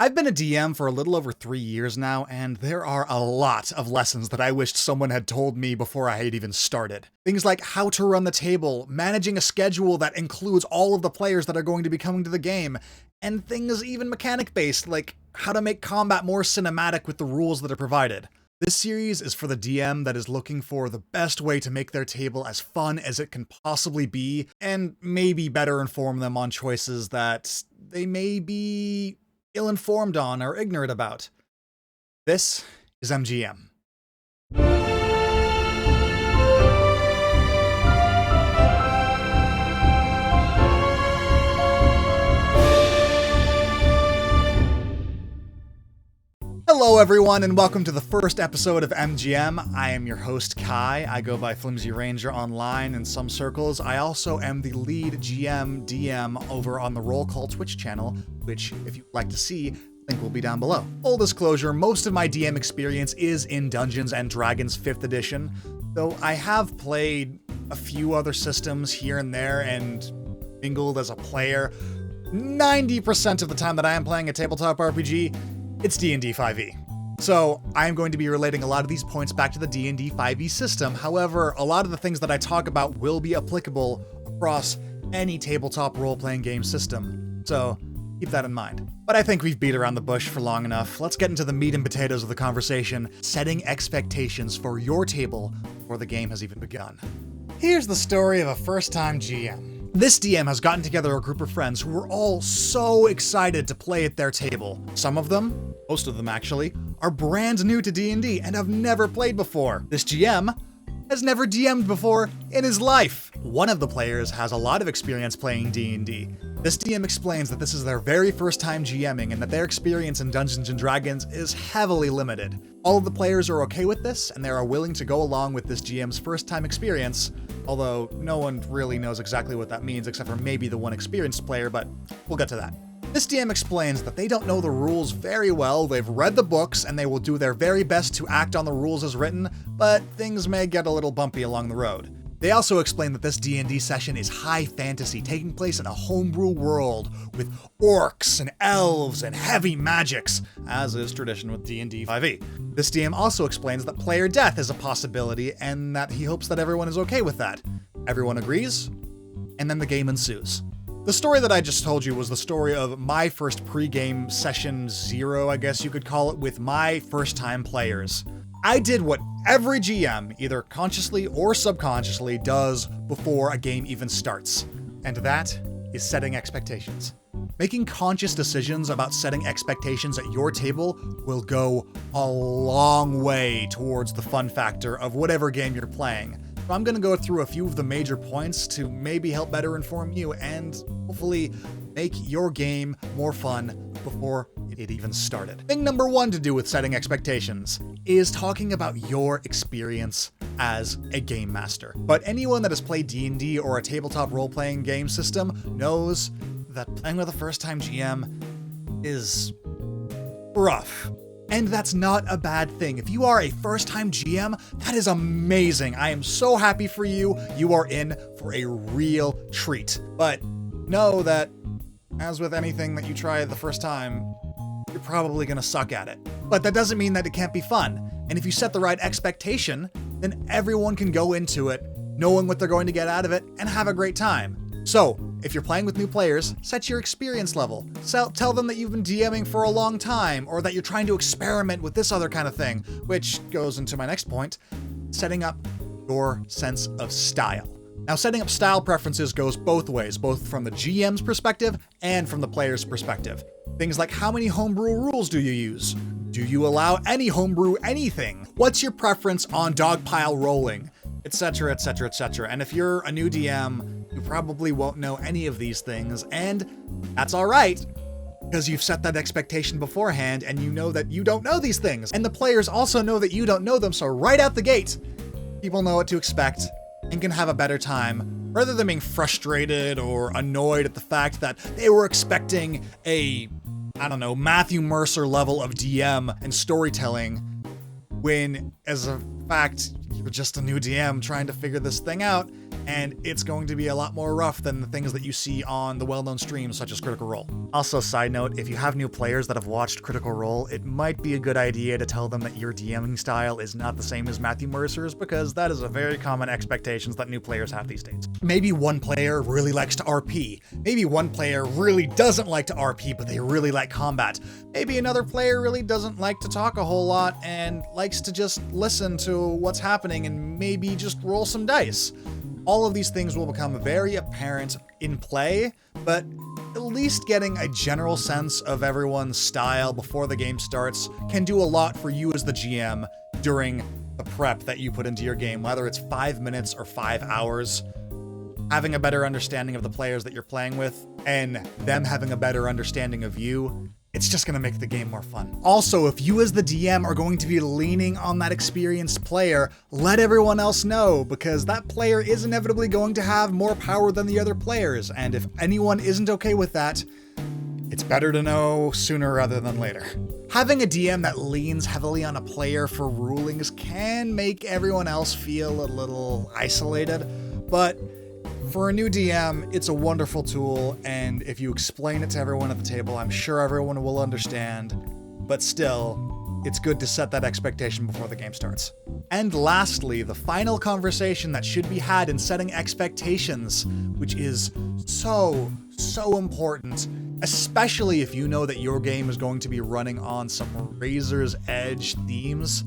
I've been a DM for a little over 3 years now, and there are a lot of lessons that I wished someone had told me before I had even started. Things like how to run the table, managing a schedule that includes all of the players that are going to be coming to the game, and things even mechanic-based, like how to make combat more cinematic with the rules that are provided. This series is for the DM that is looking for the best way to make their table as fun as it can possibly be, and maybe better inform them on choices that they may be ill-informed on or ignorant about. This is MGM. Hello everyone, and welcome to the first episode of MGM. I am your host, Kai. I go by Flimsy Ranger online in some circles. I also am the lead GM DM over on the RoleCall Twitch channel, which, if you'd like to see, link will be down below. Full disclosure, most of my DM experience is in Dungeons & Dragons 5th edition, though I have played a few other systems here and there and mingled as a player. 90% of the time that I am playing a tabletop RPG, it's D&D 5e. So I'm going to be relating a lot of these points back to the D&D 5e system. However, a lot of the things that I talk about will be applicable across any tabletop role-playing game system. So keep that in mind. But I think we've beat around the bush for long enough. Let's get into the meat and potatoes of the conversation, setting expectations for your table before the game has even begun. Here's the story of a first-time GM. This DM has gotten together a group of friends who were all so excited to play at their table. Some of them, most of them actually, are brand new to D&D and have never played before. This GM has never DM'd before in his life. One of the players has a lot of experience playing D&D. This DM explains that this is their very first time GMing and that their experience in Dungeons & Dragons is heavily limited. All of the players are okay with this, and they are willing to go along with this GM's first time experience, although no one really knows exactly what that means except for maybe the one experienced player, but we'll get to that. This DM explains that they don't know the rules very well, they've read the books, and they will do their very best to act on the rules as written, but things may get a little bumpy along the road. They also explain that this D&D session is high fantasy, taking place in a homebrew world with orcs and elves and heavy magics, as is tradition with D&D 5e. This DM also explains that player death is a possibility and that he hopes that everyone is okay with that. Everyone agrees, and then the game ensues. The story that I just told you was the story of my first pre-game session 0, I guess you could call it, with my first-time players. I did what every GM, either consciously or subconsciously, does before a game even starts, and that is setting expectations. Making conscious decisions about setting expectations at your table will go a long way towards the fun factor of whatever game you're playing. So I'm going to go through a few of the major points to maybe help better inform you and hopefully make your game more fun before it even started. Thing number 1 to do with setting expectations is talking about your experience as a game master. But anyone that has played D&D or a tabletop role-playing game system knows that playing with a first-time GM is rough. And that's not a bad thing. If you are a first-time GM, that is amazing. I am so happy for you. You are in for a real treat. But know that, as with anything that you try the first time, you're probably gonna suck at it. But that doesn't mean that it can't be fun. And if you set the right expectation, then everyone can go into it knowing what they're going to get out of it and have a great time. So, if you're playing with new players, set your experience level. Tell them that you've been DMing for a long time, or that you're trying to experiment with this other kind of thing, which goes into my next point, setting up your sense of style. Now, setting up style preferences goes both ways, both from the GM's perspective and from the player's perspective. Things like, how many homebrew rules do you use? Do you allow any homebrew anything? What's your preference on dogpile rolling? Etc, etc, etc. And if you're a new DM, you probably won't know any of these things, and that's alright, because you've set that expectation beforehand and you know that you don't know these things. And the players also know that you don't know them, so right out the gate, people know what to expect and can have a better time, rather than being frustrated or annoyed at the fact that they were expecting a, I don't know, Matthew Mercer level of DM and storytelling, when, as a fact, you're just a new DM trying to figure this thing out, and it's going to be a lot more rough than the things that you see on the well-known streams such as Critical Role. Also, side note, if you have new players that have watched Critical Role, it might be a good idea to tell them that your DMing style is not the same as Matthew Mercer's, because that is a very common expectations that new players have these days. Maybe one player really likes to RP. Maybe one player really doesn't like to RP, but they really like combat. Maybe another player really doesn't like to talk a whole lot and likes to just listen to what's happening and maybe just roll some dice. All of these things will become very apparent in play, but at least getting a general sense of everyone's style before the game starts can do a lot for you as the GM during the prep that you put into your game, whether it's 5 minutes or 5 hours. Having a better understanding of the players that you're playing with and them having a better understanding of you, it's just going to make the game more fun. Also, if you as the DM are going to be leaning on that experienced player, let everyone else know, because that player is inevitably going to have more power than the other players, and if anyone isn't okay with that, it's better to know sooner rather than later. Having a DM that leans heavily on a player for rulings can make everyone else feel a little isolated, but for a new DM, it's a wonderful tool, and if you explain it to everyone at the table, I'm sure everyone will understand, but still, it's good to set that expectation before the game starts. And lastly, the final conversation that should be had in setting expectations, which is so important, especially if you know that your game is going to be running on some razor's edge themes.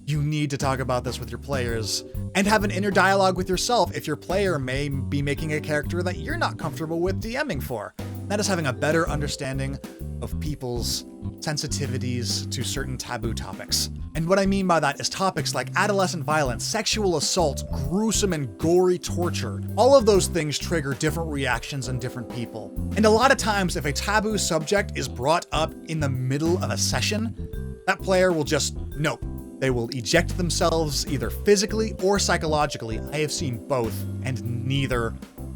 You need to talk about this with your players and have an inner dialogue with yourself if your player may be making a character that you're not comfortable with DMing for. That is having a better understanding of people's sensitivities to certain taboo topics. And what I mean by that is topics like adolescent violence, sexual assault, gruesome and gory torture. All of those things trigger different reactions in different people. And a lot of times, if a taboo subject is brought up in the middle of a session, that player will just nope. They will eject themselves either physically or psychologically. I have seen both, and neither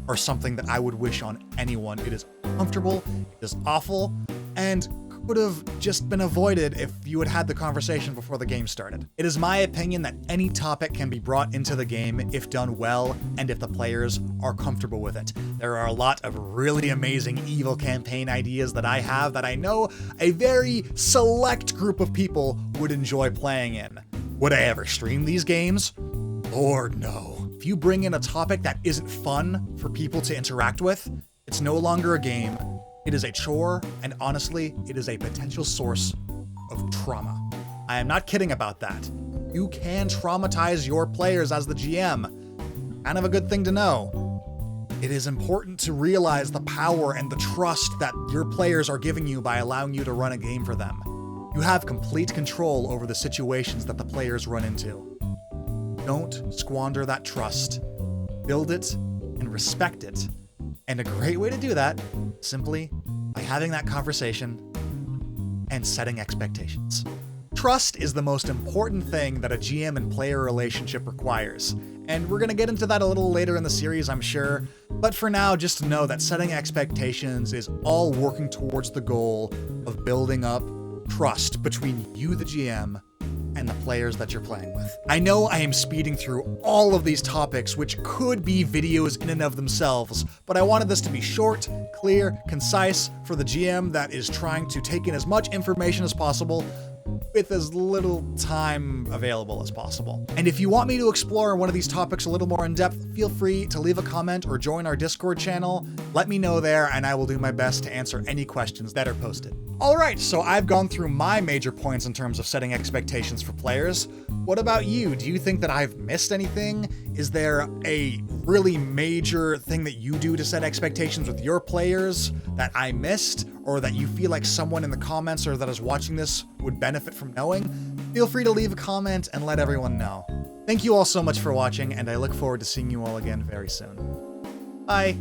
are something that I would wish on anyone. It is uncomfortable, it is awful, and could have just been avoided if you had had the conversation before the game started. It is my opinion that any topic can be brought into the game if done well and if the players are comfortable with it. There are a lot of really amazing evil campaign ideas that I have that I know a very select group of people would enjoy playing in. Would I ever stream these games? Lord, no. If you bring in a topic that isn't fun for people to interact with, it's no longer a game. It is a chore, and honestly, it is a potential source of trauma. I am not kidding about that. You can traumatize your players as the GM. Kind of a good thing to know. It is important to realize the power and the trust that your players are giving you by allowing you to run a game for them. You have complete control over the situations that the players run into. Don't squander that trust. Build it and respect it. And a great way to do that, simply by having that conversation and setting expectations. Trust is the most important thing that a GM and player relationship requires, and we're going to get into that a little later in the series, I'm sure, but for now, just know that setting expectations is all working towards the goal of building up trust between you, the GM, and the players that you're playing with. I know I am speeding through all of these topics, which could be videos in and of themselves, but I wanted this to be short, clear, concise for the GM that is trying to take in as much information as possible with as little time available as possible. And if you want me to explore one of these topics a little more in depth, feel free to leave a comment or join our Discord channel. Let me know there, and I will do my best to answer any questions that are posted. All right, so I've gone through my major points in terms of setting expectations for players. What about you? Do you think that I've missed anything? Is there a really major thing that you do to set expectations with your players that I missed, or that you feel like someone in the comments or that is watching this would benefit from knowing? Feel free to leave a comment and let everyone know. Thank you all so much for watching, and I look forward to seeing you all again very soon. Bye.